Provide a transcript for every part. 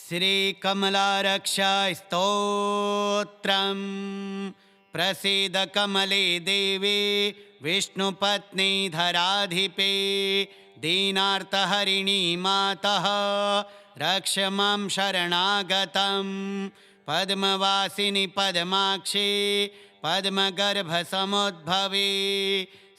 श्रीकमलारक्षास्तोत्रम्। प्रसीद कमले देवी विष्णुपत्नी धराधिपे, दीनार्तहरिणी मातः रक्ष मां शरणागतं। पद्मवासिनि पद्माक्षि पद्मगर्भसमुद्भवे,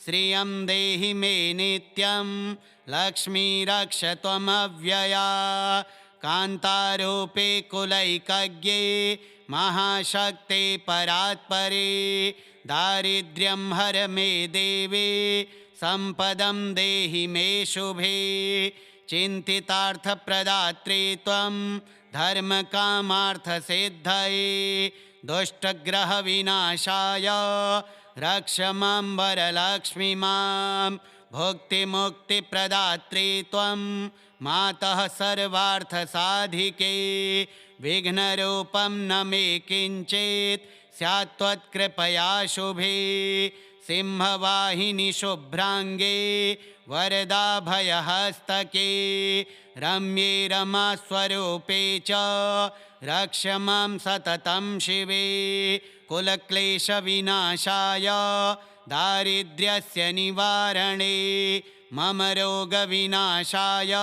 श्रियं देहि मे नित्यं लक्ष्मी रक्ष त्वमव्यया। कान्तारूपे कुलैकज्ञे महाशक्ते परात्परे, दारिद्र्यं हर मे देवे सम्पदं देहि मे शुभे। चिन्तितार्थप्रदात्री त्वं धर्मकामार्थसिद्धये, दुष्टग्रहविनाशाय रक्ष मां वरलक्ष्मी मां। भुक्तिमुक्तिप्रदात्री त्वं मातः सर्वार्थसाधिके, विघ्नरूपं न मे किञ्चित् स्यात् त्वत्कृपया शुभे। सिंहवाहिनि शुभ्राङ्गे वरदाभयहस्तके, रम्ये रमास्वरूपे च रक्ष मां सततं शिवे। कुलक्लेशविनाशाय दारिद्र्यस्य निवारणे, मम रोगविनाशाय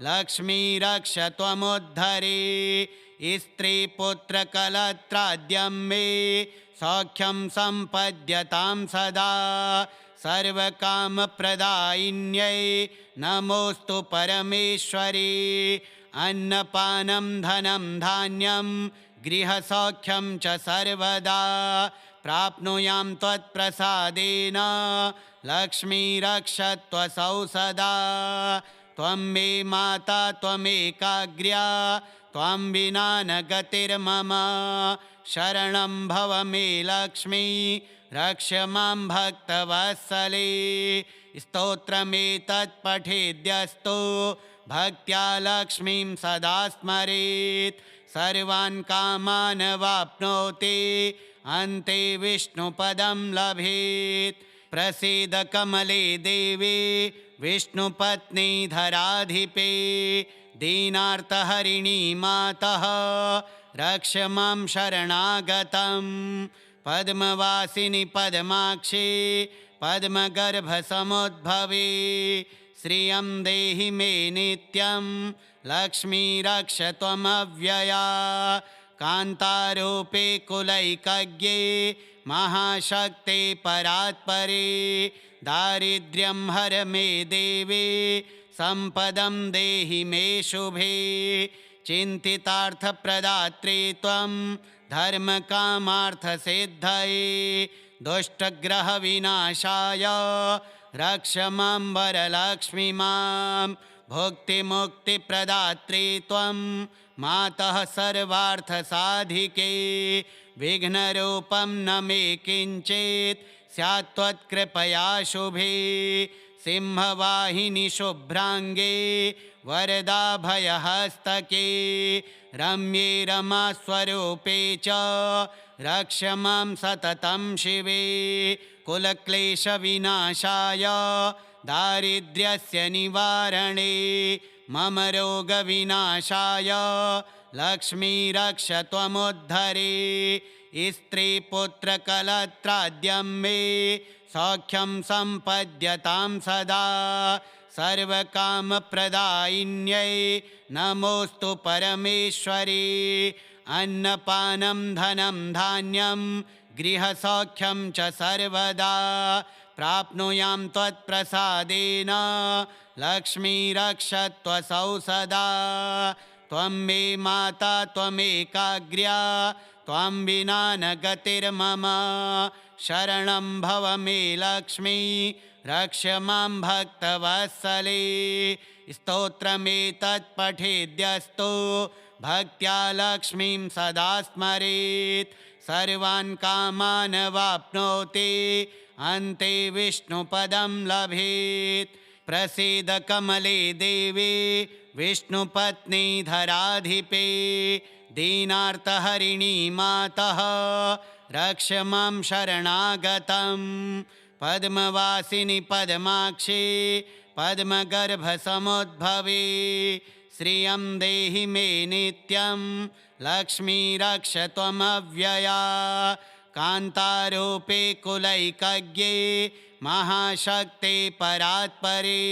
लक्ष्मी रक्ष त्वमुद्धरे। स्त्रीपुत्रकलत्राद्यं मे सौख्यं सम्पद्यतां सदा, सर्वकामप्रदायिन्यै नमोऽस्तु परमेश्वरी। अन्नपानं धनं धान्यं गृहसौख्यं च सर्वदा, प्राप्नुयां त्वत्प्रसादेन लक्ष्मी रक्ष त्वसौ सदा। त्वं मे माता त्वमेकाग्र्या, त्वं विना न गतिर्मम। शरणं भव मे लक्ष्मी रक्ष मां भक्तवत्सले। स्तोत्रमेतत् पठेद्यस्तु भक्त्या लक्ष्मीं सदा स्मरेत्, सर्वान् कामान् वाप्नोति अन्ते विष्णुपदं लभेत्। प्रसीद कमले देवी विष्णुपत्नी धराधिपे, दीनार्तहरिणी मातः रक्ष मां शरणागतं। पद्मवासिनि पद्माक्षि पद्मगर्भसमुद्भवे, श्रियं देहि मे नित्यं लक्ष्मी रक्ष त्वमव्यया। कान्तारूपे कुलैकज्ञे महाशक्ते परात्परे, दारिद्र्यं हर मे देवे सम्पदं देहि मे शुभे। चिन्तितार्थप्रदात्री त्वं धर्मकामार्थसिद्धये, दुष्टग्रहविनाशाय रक्ष मां वरलक्ष्मी मां। भुक्तिमुक्तिप्रदात्री त्वं मातः सर्वार्थसाधिके, विघ्नरूपं न मे किञ्चित् स्यात् त्वत्कृपया शुभे। सिंहवाहिनि शुभ्राङ्गे वरदाभयहस्तके, रम्ये रमास्वरूपे च रक्ष मां सततं शिवे। कुलक्लेशविनाशाय दारिद्र्यस्य निवारणे, मम रोगविनाशाय लक्ष्मी रक्ष त्वमुद्धरे। स्त्रीपुत्रकलत्राद्यं मे सौख्यं सम्पद्यतां सदा, सर्वकामप्रदायिन्यै नमोऽस्तु परमेश्वरी। अन्नपानं धनं धान्यं गृहसौख्यं च सर्वदा, प्राप्नुयां त्वत्प्रसादेन लक्ष्मी रक्ष त्वसौ सदा। त्वं मे माता त्वमेकाग्र्या, त्वं विना न गतिर्मम। शरणं भव मे लक्ष्मी रक्ष मां भक्तवत्सले। स्तोत्रमेतत् पठेद्यस्तु भक्त्या लक्ष्मीं सदा स्मरेत्, सर्वान् कामान् वाप्नोति अन्ते विष्णुपदं लभेत्। प्रसीद कमले देवी विष्णुपत्नी धराधिपे, दीनार्तहरिणी मातः रक्ष मां शरणागतं। पद्मवासिनि पद्माक्षि पद्मगर्भसमुद्भवे, श्रियं देहि मे नित्यं लक्ष्मी रक्ष त्वमव्यया कान्तारूपे कुलैकज्ञे महाशक्ते परात्परे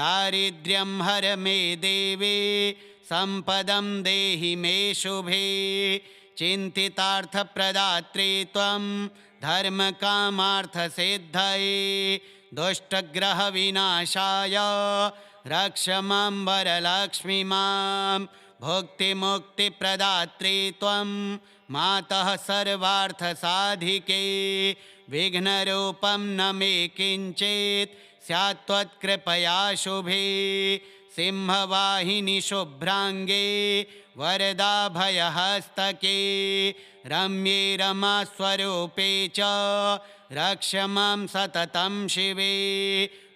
दारिद्र्यं हर मे देवे सम्पदं देहि मे शुभे चिन्तितार्थप्रदात्रे त्वं धर्मकामार्थसिद्धये दुष्टग्रहविनाशाय रक्ष मां वरलक्ष्मी मां भुक्तिमुक्तिप्रदात्रे त्वं मातः सर्वार्थसाधिके विघ्नरूपं न मे किञ्चित् स्यात् त्वत्कृपया शुभे सिंहवाहिनि शुभ्राङ्गे वरदाभयहस्तके रम्ये रमास्वरूपे च रक्ष मां सततं शिवे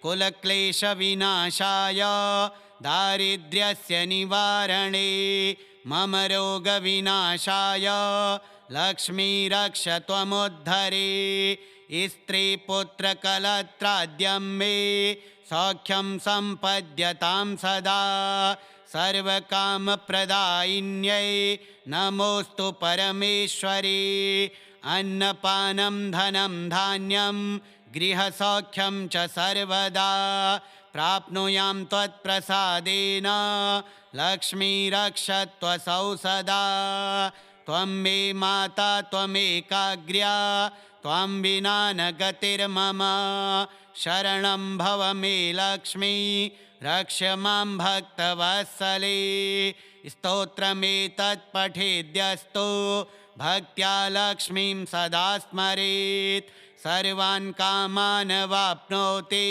कुलक्लेशविनाशाय दारिद्र्यस्य निवारणे मम रोगविनाशाय लक्ष्मी रक्ष त्वमुद्धरे स्त्रीपुत्रकलत्राद्यं मे सौख्यं सम्पद्यतां सदा सर्वकामप्रदायिन्यै नमोऽस्तु परमेश्वरी अन्नपानं धनं धान्यं गृहसौख्यं च सर्वदा प्राप्नुयां त्वत्प्रसादेन लक्ष्मी रक्ष त्वसौ सदा त्वं मे माता त्वमेकाग्र्या त्वं विना न गतिर्मम शरणं भव मे लक्ष्मी रक्ष मां भक्तवत्सले स्तोत्रमेतत् पठेद्यस्तु भक्त्या लक्ष्मीं सदा स्मरेत् सर्वान् कामान् वाप्नोति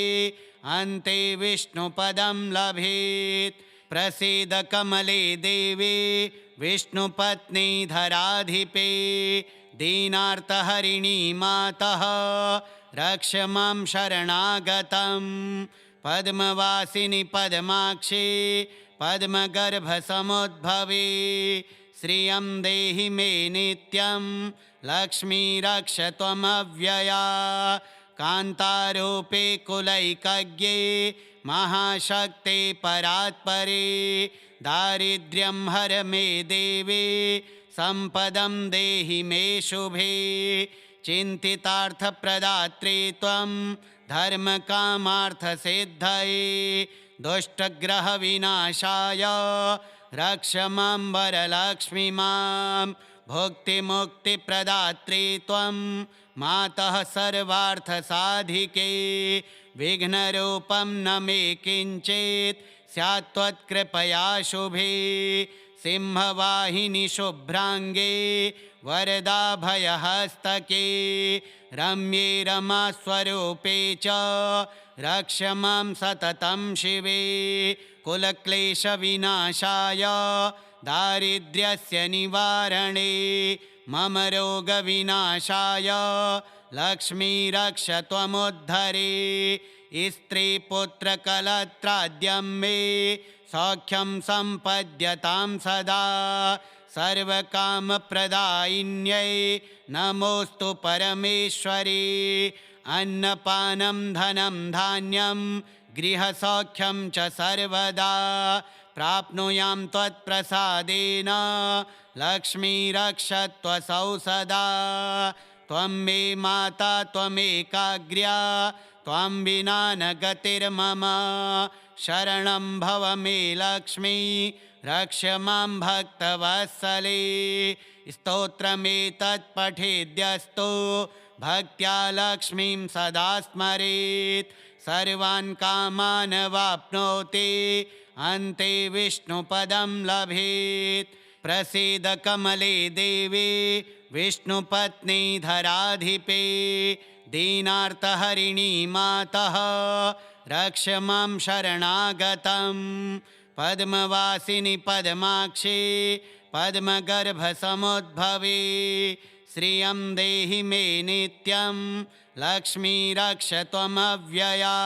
अन्ते विष्णुपदं लभेत् प्रसीद कमले देवी विष्णुपत्नी धराधिपे दीनार्तहरिणी मातः रक्ष मां शरणागतं पद्मवासिनि पद्माक्षी पद्मगर्भसमुद्भवे श्रियं देहि मे नित्यं लक्ष्मी रक्ष त्वमव्यया कान्तारूपे कुलैकज्ञे महाशक्ते परात्परे दारिद्र्यं हर मे देवे सम्पदं देहि मे शुभे चिन्तितार्थप्रदात्रे त्वं धर्मकामार्थसिद्धये दुष्टग्रहविनाशाय रक्ष मां वरलक्ष्मी मां भुक्तिमुक्तिप्रदात्रे त्वं मातः सर्वार्थसाधिके विघ्नरूपं न मे किञ्चित् स्यात् त्वत्कृपया शुभे सिंहवाहिनि शुभ्राङ्गे वरदाभयहस्तके रम्ये रमास्वरूपे च रक्ष मां सततं शिवे कुलक्लेशविनाशाय दारिद्र्यस्य निवारणे मम रोगविनाशाय लक्ष्मी रक्ष त्वमुद्धरे स्त्रीपुत्रकलत्राद्यं मे सौख्यं सम्पद्यतां सदा सर्वकामप्रदायिन्यै नमोऽस्तु परमेश्वरी अन्नपानं धनं धान्यं गृहसौख्यं च सर्वदा प्राप्नुयां त्वत्प्रसादेन लक्ष्मी रक्ष त्वसौ सदा त्वं मे माता त्वमेकाग्र्या त्वं विना न गतिर्मम शरणं भव मे लक्ष्मी रक्ष मां भक्तवत्सले स्तोत्रमेतत् पठेद्यस्तु भक्त्या लक्ष्मीं सदा स्मरेत् सर्वान् कामान् वाप्नोति अन्ते विष्णुपदं लभेत् प्रसीद कमले देवी विष्णुपत्नी धराधिपे दीनार्तहरिणी मातः रक्ष मां शरणागतं पद्मवासिनि पद्माक्षी पद्मगर्भसमुद्भवे श्रियं देहि मे नित्यं लक्ष्मी रक्ष त्वमव्यया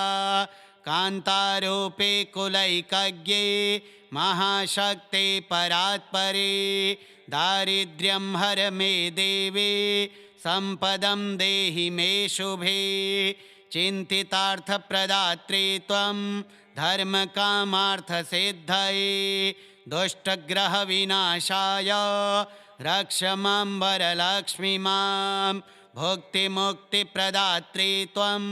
कान्तारूपे कुलैकज्ञे महाशक्ते परात्परे दारिद्र्यं हर मे देवी सम्पदं देहि मे शुभे चिन्तितार्थप्रदात्रे त्वं धर्मकामार्थसिद्धये दुष्टग्रहविनाशाय रक्ष मां वरलक्ष्मी मां भुक्तिमुक्तिप्रदात्री त्वं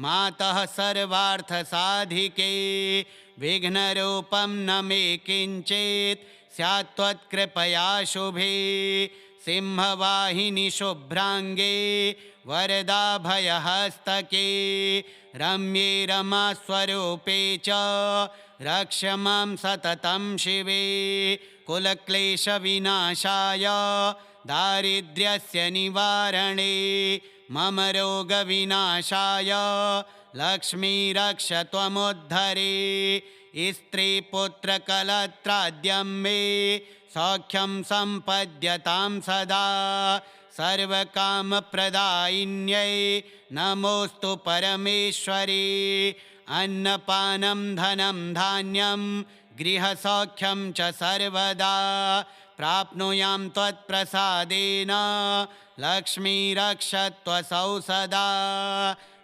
मातः सर्वार्थसाधिके विघ्नरूपं न मे किञ्चित् स्यात् त्वत्कृपया शुभे सिंहवाहिनि शुभ्राङ्गे वरदाभयहस्तके रम्ये रमास्वरूपे च रक्ष मां सततं शिवे कुलक्लेशविनाशाय दारिद्र्यस्य निवारणे मम रोगविनाशाय लक्ष्मी रक्ष त्वमुद्धरे स्त्रीपुत्रकलत्राद्यं मे सौख्यं सम्पद्यतां सदा सर्वकामप्रदायिन्यै नमोऽस्तु परमेश्वरी अन्नपानं धनं धान्यं गृहसौख्यं च सर्वदा प्राप्नुयां त्वत्प्रसादेन लक्ष्मी रक्ष त्वसौ सदा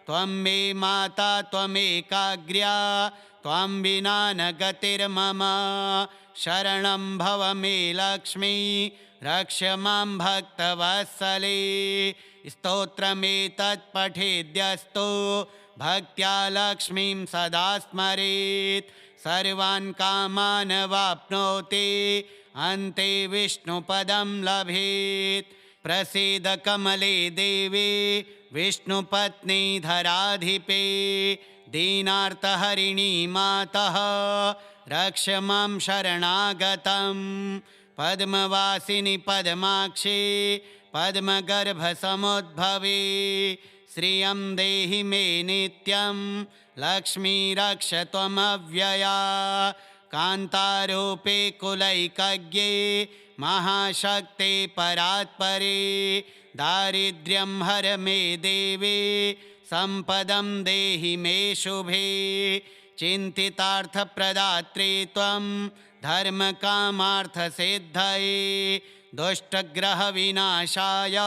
त्वं मे माता त्वमेकाग्र्या त्वं विना न गतिर्मम शरणं भव मे लक्ष्मी रक्ष मां भक्तवत्सले स्तोत्रमेतत् पठेद्यस्तु भक्त्या लक्ष्मीं सदा स्मरेत् सर्वान् कामान् वाप्नोति अन्ते विष्णुपदं लभेत् प्रसीद कमले देवी विष्णुपत्नी धराधिपे दीनार्तहरिणी मातः रक्ष मां शरणागतं पद्मवासिनि पद्माक्षी पद्मगर्भसमुद्भवे श्रियं देहि मे नित्यं लक्ष्मी रक्ष त्वमव्यया कान्तारूपे कुलैकज्ञे महाशक्ते परात्परे दारिद्र्यं हर मे देवी सम्पदं देहि मे शुभे चिन्तितार्थप्रदात्री त्वं धर्मकामार्थसिद्धये दुष्टग्रहविनाशाय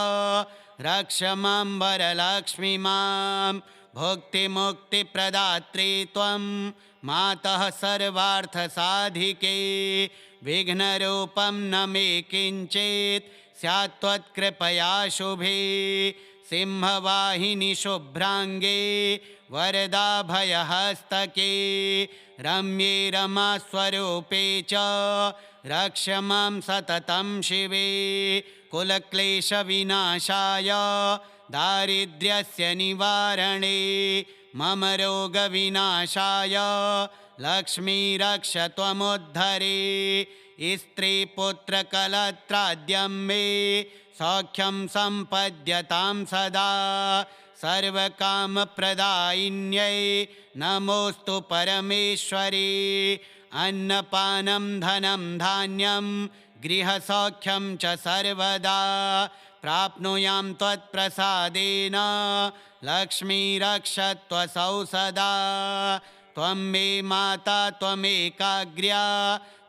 रक्ष मां वरलक्ष्मी मां भुक्तिमुक्तिप्रदात्री त्वं मातः सर्वार्थसाधिके विघ्नरूपं न मे किञ्चित् स्यात् त्वत्कृपया शुभे सिंहवाहिनि शुभ्राङ्गे वरदाभयहस्तके रम्ये रमास्वरूपे च रक्ष मां सततं शिवे कुलक्लेशविनाशाय दारिद्र्यस्य निवारणे मम रोगविनाशाय लक्ष्मी रक्ष त्वमुद्धरे स्त्रीपुत्रकलत्राद्यं मे सौख्यं सम्पद्यतां सदा सर्वकामप्रदायिन्यै नमोऽस्तु परमेश्वरी अन्नपानं धनं धान्यं गृहसौख्यं च सर्वदा प्राप्नुयां त्वत्प्रसादेन लक्ष्मी रक्ष त्वसौ सदा त्वं मे माता त्वमेकाग्र्या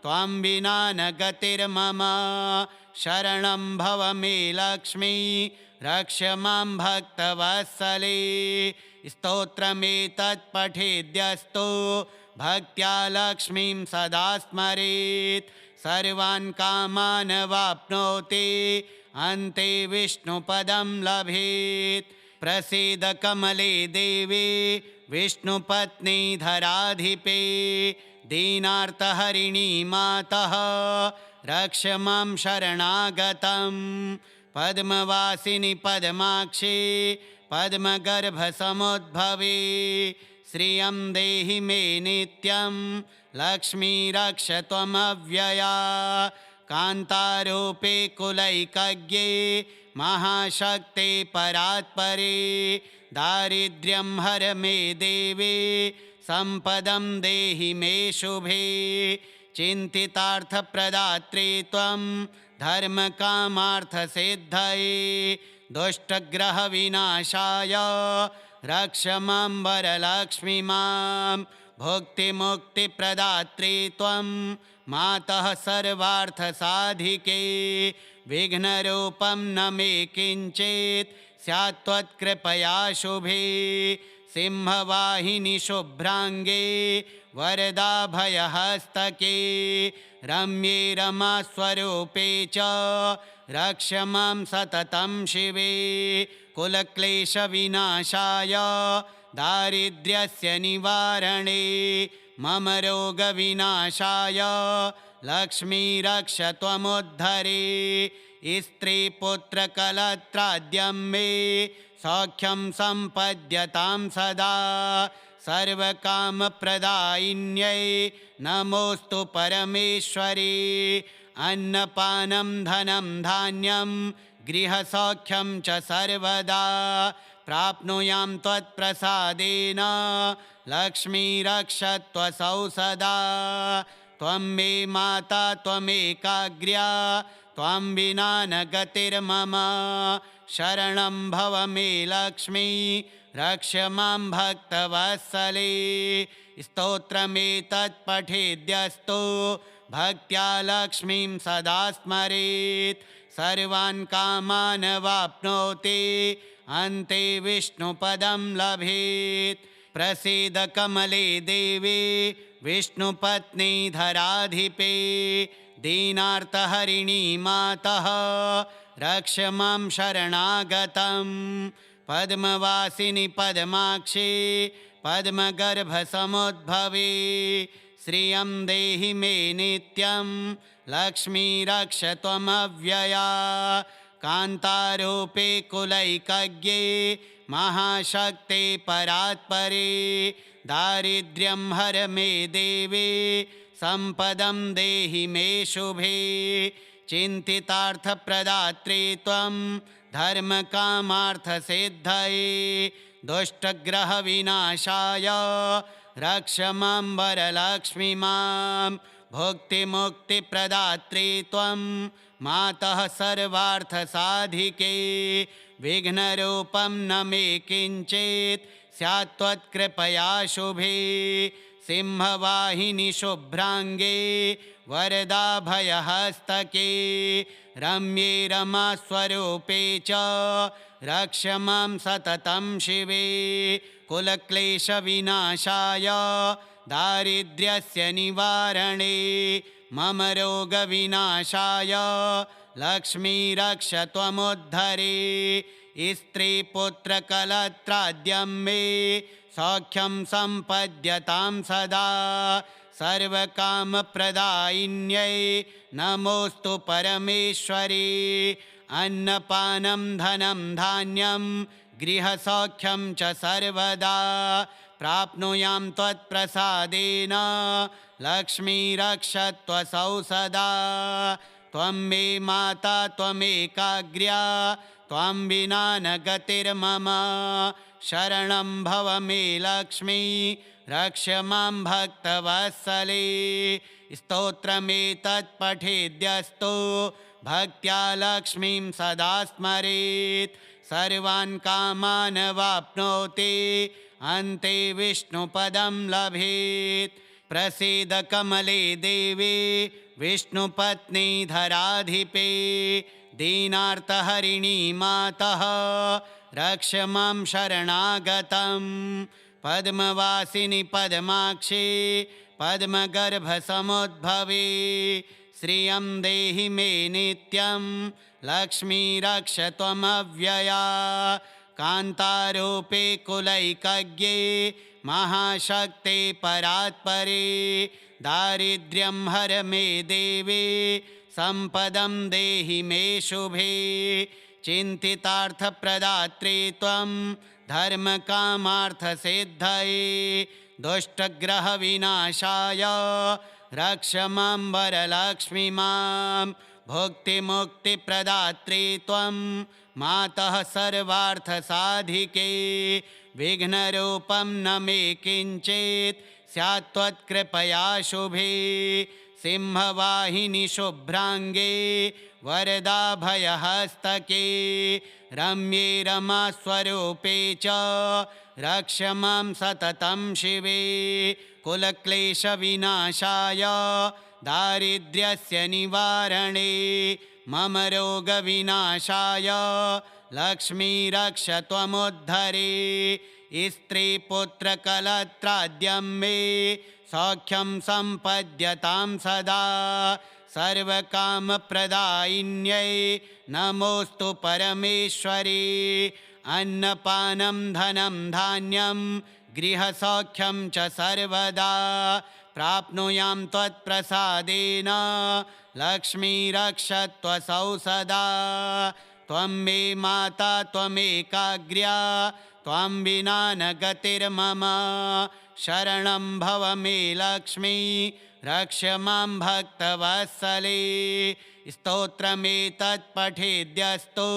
त्वं विना न गतिर्मम शरणं भव मे लक्ष्मी रक्ष मां भक्तवत्सले स्तोत्रमेतत् पठेद्यस्तु भक्त्या लक्ष्मीं सदा स्मरेत् सर्वान् कामान् वाप्नोति अन्ते विष्णुपदं लभेत् प्रसीद कमले देवी विष्णुपत्नी धराधिपे दीनार्तहरिणी मातः रक्ष मां शरणागतं पद्मवासिनि पद्माक्षी पद्मगर्भसमुद्भवे श्रियं देहि मे नित्यं लक्ष्मी रक्ष त्वमव्यया कान्तारूपे कुलैकज्ञे महाशक्ते परात्परे दारिद्र्यं हर मे देवी सम्पदं देहि मे शुभे चिन्तितार्थप्रदात्री त्वं धर्मकामार्थसिद्धये दुष्टग्रहविनाशाय रक्ष मां वरलक्ष्मी मां भुक्तिमुक्तिप्रदात्री त्वं मातः सर्वार्थसाधिके विघ्नरूपं न मे किञ्चित् स्यात् त्वत्कृपया शुभे सिंहवाहिनि शुभ्राङ्गे वरदाभयहस्तके रम्ये रमास्वरूपे च रक्ष मां सततं शिवे कुलक्लेशविनाशाय दारिद्र्यस्य निवारणे मम रोगविनाशाय लक्ष्मी रक्ष त्वमुद्धरे स्त्रीपुत्रकलत्राद्यं मे सौख्यं सम्पद्यतां सदा सर्वकामप्रदायिन्यै नमोऽस्तु परमेश्वरी अन्नपानं धनं धान्यं गृहसौख्यं च सर्वदा प्राप्नुयां त्वत्प्रसादेन लक्ष्मीरक्ष त्वसौ सदा त्वं मे माता त्वमेकाग्र्या त्वं विना न गतिर्मम शरणं भव मे लक्ष्मी रक्ष मां भक्तवत्सले स्तोत्रमेतत् पठेद्यस्तु भक्त्या लक्ष्मीं सदा स्मरेत् सर्वान् कामान् वाप्नोति अन्ते विष्णुपदं लभेत् प्रसीद कमले देवी विष्णुपत्नी धराधिपे दीनार्तहरिणी मातः रक्ष मां शरणागतं पद्मवासिनि पद्माक्षी पद्मगर्भसमुद्भवे श्रियं देहि मे नित्यं लक्ष्मी रक्ष त्वमव्यया कान्तारूपे कुलैकज्ञे महाशक्ते परात्परे दारिद्र्यं हर मे देवी सम्पदं देहि मे शुभे चिन्तितार्थप्रदात्री त्वं धर्मकामार्थसिद्धये दुष्टग्रहविनाशाय रक्ष मां वरलक्ष्मी मां भुक्तिमुक्तिप्रदात्री त्वं मातः सर्वार्थसाधिके विघ्नरूपं न मे किञ्चित् स्यात् त्वत्कृपया शुभे सिंहवाहिनि शुभ्राङ्गे वरदाभयहस्तके रम्ये रमास्वरूपे च रक्ष मां सततं शिवे कुलक्लेशविनाशाय दारिद्र्यस्य निवारणे मम रोगविनाशाय लक्ष्मी रक्ष त्वमुद्धरे स्त्रीपुत्रकलत्राद्यं मे सौख्यं सम्पद्यतां सदा सर्वकामप्रदायिन्यै नमोऽस्तु परमेश्वरी अन्नपानं धनं धान्यं गृहसौख्यं च सर्वदा प्राप्नुयां त्वत्प्रसादेन लक्ष्मी रक्ष त्वसौ सदा त्वं मे माता त्वमेकाग्र्या त्वं विना न गतिर्मम शरणं भव मे लक्ष्मी रक्ष मां भक्तवत्सले स्तोत्रमेतत् पठेद्यस्तु भक्त्या लक्ष्मीं सदा स्मरेत् सर्वान् कामान् वाप्नोति अन्ते विष्णुपदं लभेत् प्रसीद कमले देवी विष्णुपत्नी धराधिपे दीनार्तहरिणी मातः रक्ष मां शरणागतं पद्मवासिनि पद्माक्षी पद्मगर्भसमुद्भवे श्रियं देहि मे नित्यं लक्ष्मी रक्ष त्वमव्यया कान्तारूपे कुलैकज्ञे महाशक्ते परात्परे दारिद्र्यं हर मे देवी सम्पदं देहि मे शुभे चिन्तितार्थप्रदात्री त्वं धर्मकामार्थसिद्धये दुष्टग्रहविनाशाय रक्ष मां वरलक्ष्मी मां भुक्तिमुक्तिप्रदात्री त्वं मातः सर्वार्थसाधिके विघ्नरूपं न मे किञ्चित् स्यात् त्वत्कृपया शुभे सिंहवाहिनि शुभ्राङ्गे वरदाभयहस्तके रम्ये रमास्वरूपे च रक्ष मां सततं शिवे कुलक्लेशविनाशाय दारिद्र्यस्य निवारणे मम रोगविनाशाय लक्ष्मी रक्ष त्वमुद्धरे स्त्रीपुत्रकलत्राद्यं मे सौख्यं सम्पद्यतां सदा सर्वकामप्रदायिन्यै नमोऽस्तु परमेश्वरी अन्नपानं धनं धान्यं गृहसौख्यं च सर्वदा प्राप्नुयां त्वत्प्रसादेन लक्ष्मीरक्षत्वसौ सदा त्वं मे माता त्वमेकाग्र्या त्वां विना न गतिर्मम शरणं भव मे लक्ष्मी रक्ष मां भक्तवत्सले स्तोत्रमेतत् पठेद्यस्तु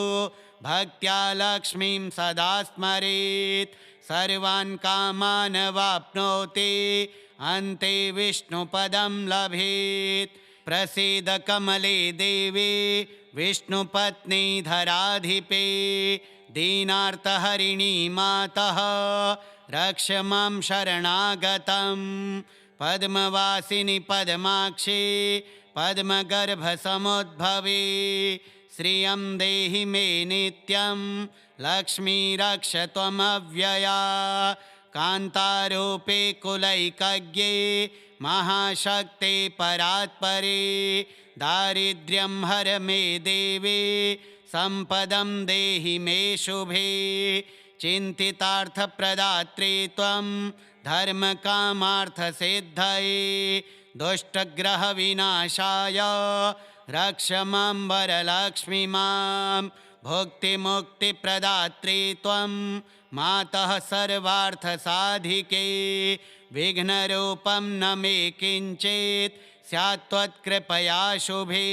भक्त्या लक्ष्मीं सदा स्मरेत् सर्वान् कामान् वाप्नोति अन्ते विष्णुपदं लभेत् प्रसीद कमले देवी विष्णुपत्नी धराधिपे दीनार्तहरिणी मातः रक्ष मां शरणागतं पद्मवासिनि पद्माक्षी पद्मगर्भसमुद्भवे श्रियं देहि मे नित्यं लक्ष्मी रक्ष त्वमव्यया कान्तारूपे कुलैकज्ञे महाशक्ते परात्परे दारिद्र्यं हर मे देवी सम्पदं देहि मे शुभे चिन्तितार्थप्रदात्री त्वं धर्मकामार्थसिद्धये दुष्टग्रहविनाशाय रक्ष मां वरलक्ष्मी मां भुक्तिमुक्तिप्रदात्री त्वं मातः सर्वार्थसाधिके विघ्नरूपं न मे किञ्चित् स्यात् त्वत्कृपया शुभे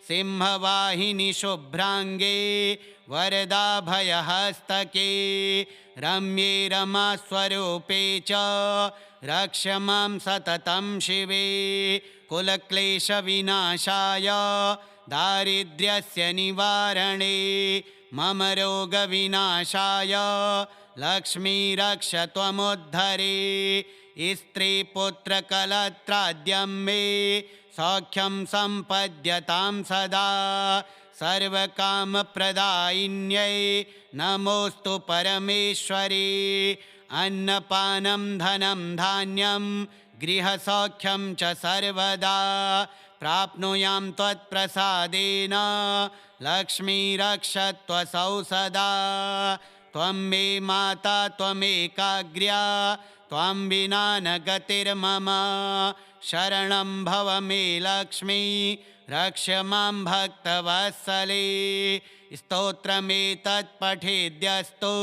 सिंहवाहिनि शुभ्राङ्गे वरदाभयहस्तके रम्ये रमास्वरूपे च रक्ष मां सततं शिवे कुलक्लेशविनाशाय दारिद्र्यस्य निवारणे मम रोगविनाशाय लक्ष्मी रक्ष त्वमुद्धरे स्त्रीपुत्रकलत्राद्यं मे सौख्यं सम्पद्यतां सदा सर्वकामप्रदायिन्यै नमोऽस्तु परमेश्वरी अन्नपानं धनं धान्यं गृहसौख्यं च सर्वदा प्राप्नुयां त्वत्प्रसादेन लक्ष्मी रक्ष त्वसौ सदा त्वं मे माता त्वमेकाग्र्या त्वां विना न गतिर्मम शरणं भव मे लक्ष्मी रक्ष मां भक्तवत्सले स्तोत्रमेतत् पठेद्यस्तु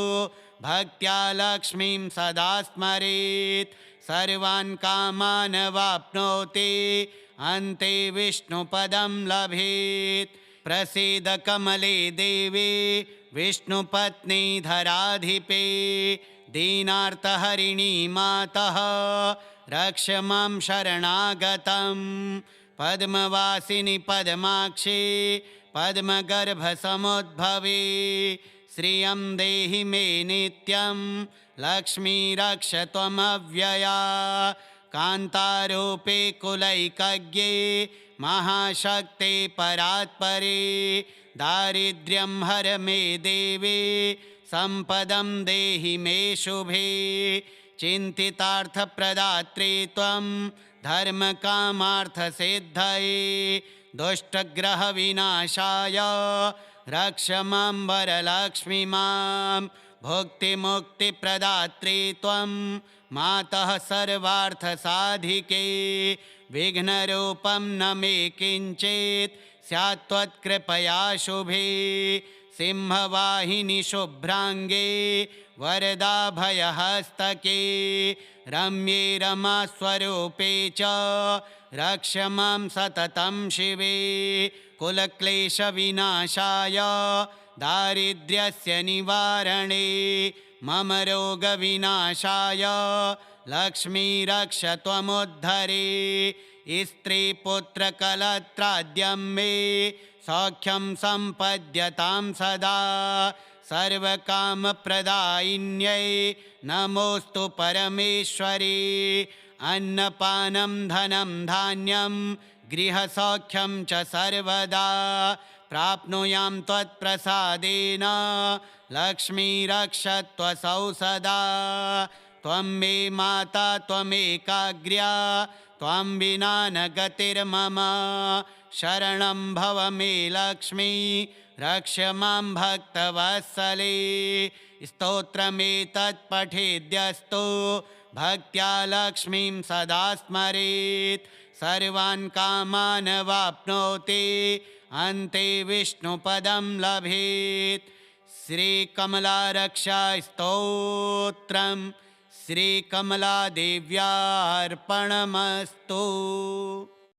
भक्त्या लक्ष्मीं सदा स्मरेत् सर्वान् कामान् वाप्नोति अन्ते विष्णुपदं लभेत् प्रसीद कमले देवी विष्णुपत्नी धराधिपे दीनार्तहरिणी मातः रक्ष मां शरणागतं पद्मवासिनि पद्माक्षी पद्मगर्भसमुद्भवे श्रियं देहि मे नित्यं लक्ष्मी रक्ष त्वमव्यया कान्तारूपे कुलैकज्ञे महाशक्ते परात्परे दारिद्र्यं हर मे देवी सम्पदं देहि मे शुभे चिन्तितार्थप्रदात्री त्वं धर्मकामार्थसिद्धये दुष्टग्रहविनाशाय रक्ष मां वरलक्ष्मी मां भुक्तिमुक्तिप्रदात्री त्वं मातः सर्वार्थसाधिके विघ्नरूपं न मे किञ्चित् स्यात् त्वत्कृपया शुभे सिंहवाहिनि शुभ्राङ्गे वरदाभयहस्तके रम्ये रमास्वरूपे च रक्ष मां सततं शिवे कुलक्लेशविनाशाय दारिद्र्यस्य निवारणे मम रोगविनाशाय लक्ष्मी रक्ष त्वमुद्धरे स्त्रीपुत्रकलत्राद्यं मे सौख्यं सम्पद्यतां सदा सर्वकामप्रदायिन्यै नमोऽस्तु परमेश्वरी अन्नपानं धनं धान्यं गृहसौख्यं च सर्वदा प्राप्नुयां त्वत्प्रसादेन लक्ष्मीरक्षत्वसौ सदा त्वं मे माता त्वमेकाग्र्या त्वं विना न गतिर्मम शरणं भव मे लक्ष्मी रक्ष मां भक्तवत्सले स्तोत्रमेतत् पठेद्यस्तु भक्त्या लक्ष्मीं सदा स्मरेत् सर्वान् कामान् वाप्नोति अन्ते विष्णुपदं लभेत् श्रीकमलारक्षा स्तोत्रम् श्रीकमलादेव्यार्पणमस्तु।